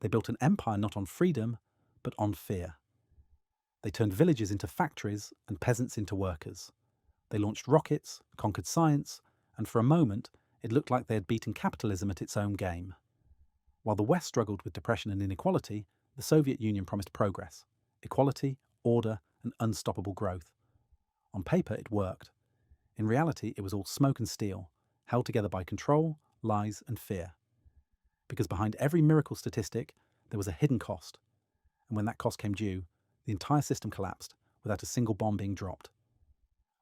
They built an empire not on freedom, but on fear. They turned villages into factories and peasants into workers. They launched rockets, conquered science, and for a moment, it looked like they had beaten capitalism at its own game. While the West struggled with depression and inequality, the Soviet Union promised progress, equality, order, and unstoppable growth. On paper, it worked. In reality, it was all smoke and steel, held together by control, lies, and fear. Because behind every miracle statistic, there was a hidden cost. And when that cost came due, the entire system collapsed without a single bomb being dropped.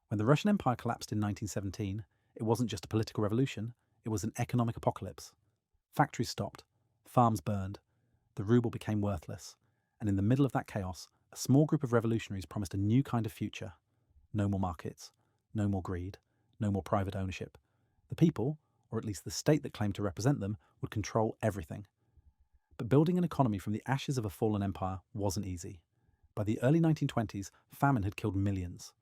When the Russian Empire collapsed in 1917, it wasn't just a political revolution, it was an economic apocalypse. Factories stopped, farms burned, the ruble became worthless, and in the middle of that chaos, a small group of revolutionaries promised a new kind of future. No more markets, no more greed, no more private ownership. The people, or at least the state that claimed to represent them, would control everything. But building an economy from the ashes of a fallen empire wasn't easy. By the early 1920s, famine had killed millions.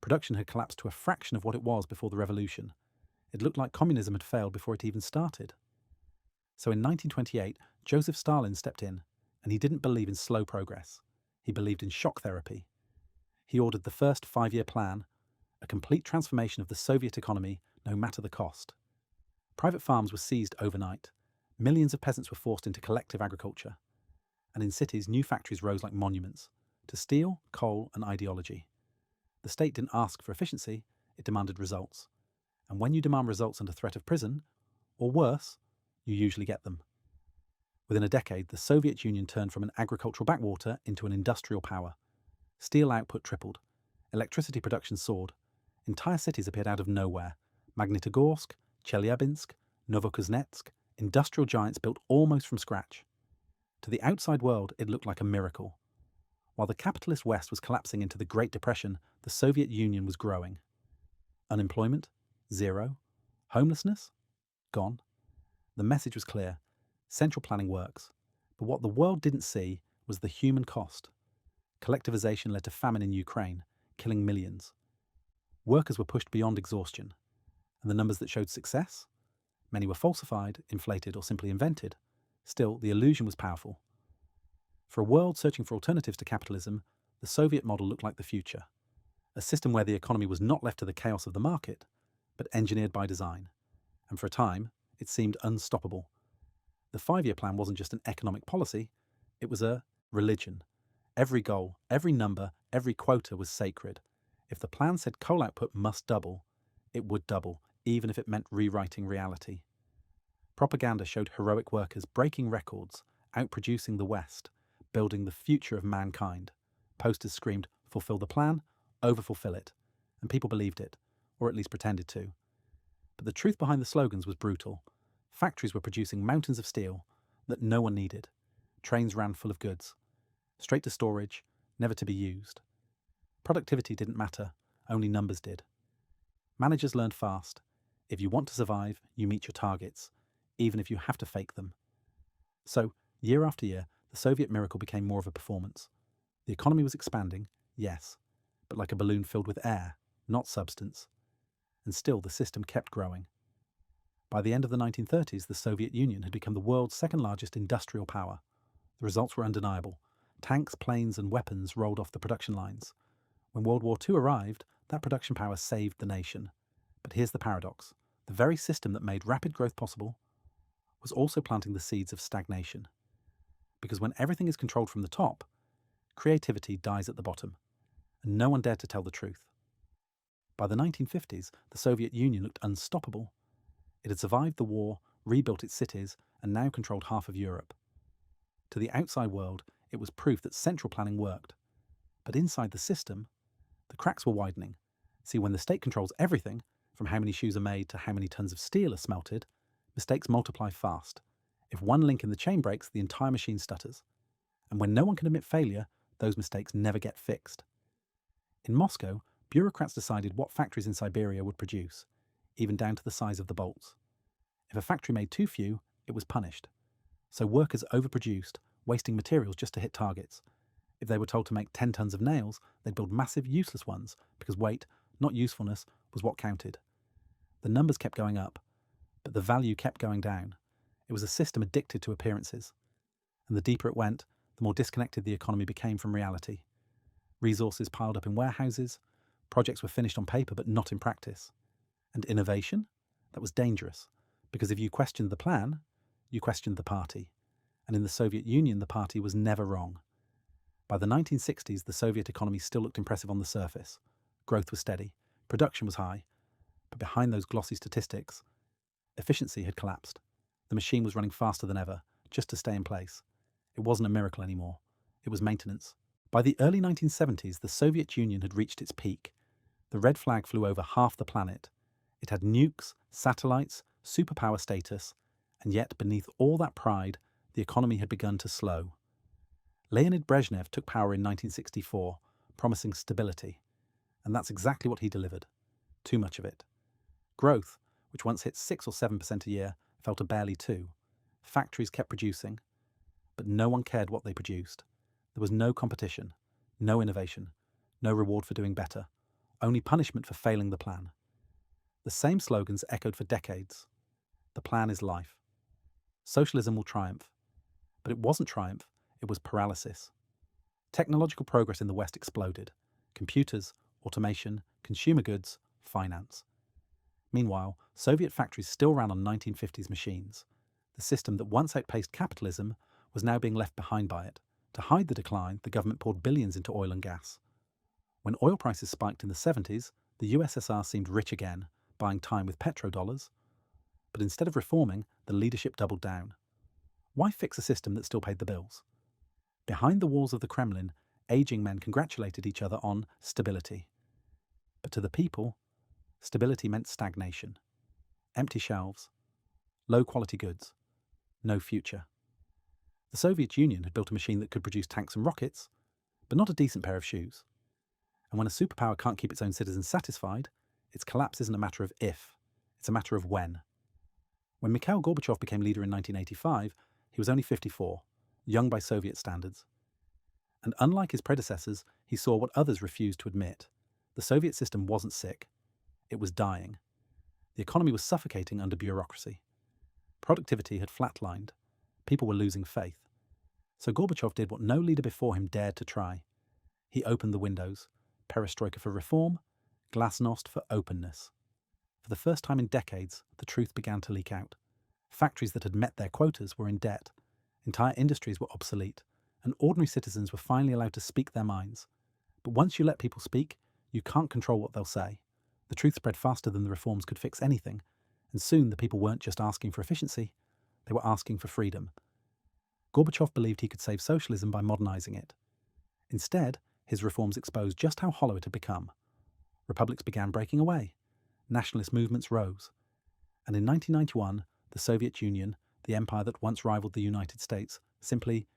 Production had collapsed to a fraction of what it was before the revolution. It looked like communism had failed before it even started. So in 1928, Joseph Stalin stepped in, and he didn't believe in slow progress. He believed in shock therapy. He ordered the first 5-year plan, a complete transformation of the Soviet economy, no matter the cost. Private farms were seized overnight. Millions of peasants were forced into collective agriculture. And in cities, new factories rose like monuments to steel, coal, and ideology. The state didn't ask for efficiency, it demanded results. And when you demand results under threat of prison, or worse, you usually get them. Within a decade, the Soviet Union turned from an agricultural backwater into an industrial power. Steel output tripled. Electricity production soared. Entire cities appeared out of nowhere. Magnitogorsk, Chelyabinsk, Novokuznetsk, industrial giants built almost from scratch. To the outside world, it looked like a miracle. While the capitalist West was collapsing into the Great Depression, the Soviet Union was growing. Unemployment? Zero. Homelessness? Gone. The message was clear. Central planning works. But what the world didn't see was the human cost. Collectivization led to famine in Ukraine, killing millions. Workers were pushed beyond exhaustion. And the numbers that showed success? Many were falsified, inflated, or simply invented. Still, the illusion was powerful. For a world searching for alternatives to capitalism, the Soviet model looked like the future. A system where the economy was not left to the chaos of the market, but engineered by design. And for a time, it seemed unstoppable. The 5-year plan wasn't just an economic policy, it was a religion. Every goal, every number, every quota was sacred. If the plan said coal output must double, it would double, even if it meant rewriting reality. Propaganda showed heroic workers breaking records, outproducing the West, building the future of mankind. Posters screamed, "Fulfill the plan, overfulfill it." And people believed it, or at least pretended to. But the truth behind the slogans was brutal. Factories were producing mountains of steel that no one needed. Trains ran full of goods, straight to storage, never to be used. Productivity didn't matter, only numbers did. Managers learned fast. If you want to survive, you meet your targets, even if you have to fake them. So, year after year, the Soviet miracle became more of a performance. The economy was expanding, yes, but like a balloon filled with air, not substance. And still the system kept growing. By the end of the 1930s, the Soviet Union had become the world's second largest industrial power. The results were undeniable. Tanks, planes, and weapons rolled off the production lines. When World War II arrived, that production power saved the nation. But here's the paradox. The very system that made rapid growth possible was also planting the seeds of stagnation. Because when everything is controlled from the top, creativity dies at the bottom, and no one dared to tell the truth. By the 1950s, the Soviet Union looked unstoppable. It had survived the war, rebuilt its cities, and now controlled half of Europe. To the outside world, it was proof that central planning worked. But inside the system, the cracks were widening. See, when the state controls everything, from how many shoes are made to how many tons of steel are smelted, mistakes multiply fast. If one link in the chain breaks, the entire machine stutters. And when no one can admit failure, those mistakes never get fixed. In Moscow, bureaucrats decided what factories in Siberia would produce, even down to the size of the bolts. If a factory made too few, it was punished. So workers overproduced, wasting materials just to hit targets. If they were told to make 10 tons of nails, they'd build massive useless ones, because weight, not usefulness, was what counted. The numbers kept going up, but the value kept going down. It was a system addicted to appearances. And the deeper it went, the more disconnected the economy became from reality. Resources piled up in warehouses, projects were finished on paper but not in practice. And innovation? That was dangerous, because if you questioned the plan, you questioned the party. And in the Soviet Union, the party was never wrong. By the 1960s, the Soviet economy still looked impressive on the surface. Growth was steady, production was high, but behind those glossy statistics, efficiency had collapsed. The machine was running faster than ever, just to stay in place. It wasn't a miracle anymore. It was maintenance. By the early 1970s, the Soviet Union had reached its peak. The red flag flew over half the planet. It had nukes, satellites, superpower status, and yet beneath all that pride, the economy had begun to slow. Leonid Brezhnev took power in 1964, promising stability. And that's exactly what he delivered. Too much of it. Growth, which once hit 6 or 7% a year, fell to barely 2. Factories kept producing, but no one cared what they produced. There was no competition, no innovation, no reward for doing better, only punishment for failing the plan. The same slogans echoed for decades. The plan is life. Socialism will triumph. But it wasn't triumph, it was paralysis. Technological progress in the West exploded. Computers, automation, consumer goods, finance. Meanwhile, Soviet factories still ran on 1950s machines. The system that once outpaced capitalism was now being left behind by it. To hide the decline, the government poured billions into oil and gas. When oil prices spiked in the 70s, the USSR seemed rich again, buying time with petrodollars. But instead of reforming, the leadership doubled down. Why fix a system that still paid the bills? Behind the walls of the Kremlin, aging men congratulated each other on stability. But to the people, stability meant stagnation. Empty shelves, low-quality goods, no future. The Soviet Union had built a machine that could produce tanks and rockets, but not a decent pair of shoes. And when a superpower can't keep its own citizens satisfied, its collapse isn't a matter of if, it's a matter of when. When Mikhail Gorbachev became leader in 1985, he was only 54, young by Soviet standards. And unlike his predecessors, he saw what others refused to admit. The Soviet system wasn't sick. It was dying. The economy was suffocating under bureaucracy. Productivity had flatlined. People were losing faith. So Gorbachev did what no leader before him dared to try. He opened the windows. Perestroika for reform, glasnost for openness. For the first time in decades, the truth began to leak out. Factories that had met their quotas were in debt. Entire industries were obsolete, and ordinary citizens were finally allowed to speak their minds. But once you let people speak, you can't control what they'll say. The truth spread faster than the reforms could fix anything, and soon the people weren't just asking for efficiency, they were asking for freedom. Gorbachev believed he could save socialism by modernizing it. Instead, his reforms exposed just how hollow it had become. Republics began breaking away. Nationalist movements rose. And in 1991, the Soviet Union, the empire that once rivaled the United States, simply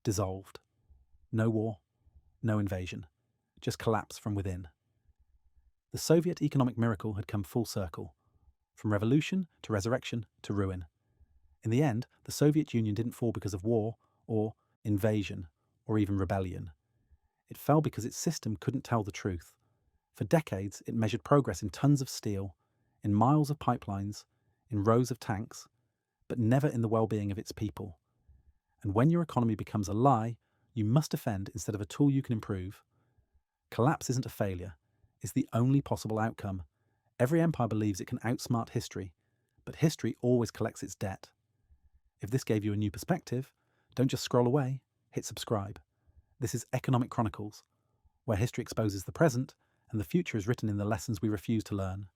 dissolved. No war, no invasion, just collapse from within. The Soviet economic miracle had come full circle, from revolution to resurrection to ruin. In the end, the Soviet Union didn't fall because of war or invasion or even rebellion. It fell because its system couldn't tell the truth. For decades, it measured progress in tons of steel, in miles of pipelines, in rows of tanks, but never in the well-being of its people. And when your economy becomes a lie, you must defend instead of a tool you can improve. Collapse isn't a failure. It's the only possible outcome. Every empire believes it can outsmart history, but history always collects its debt. If this gave you a new perspective, don't just scroll away, hit subscribe. This is Economic Chronicles, where history exposes the present and the future is written in the lessons we refuse to learn.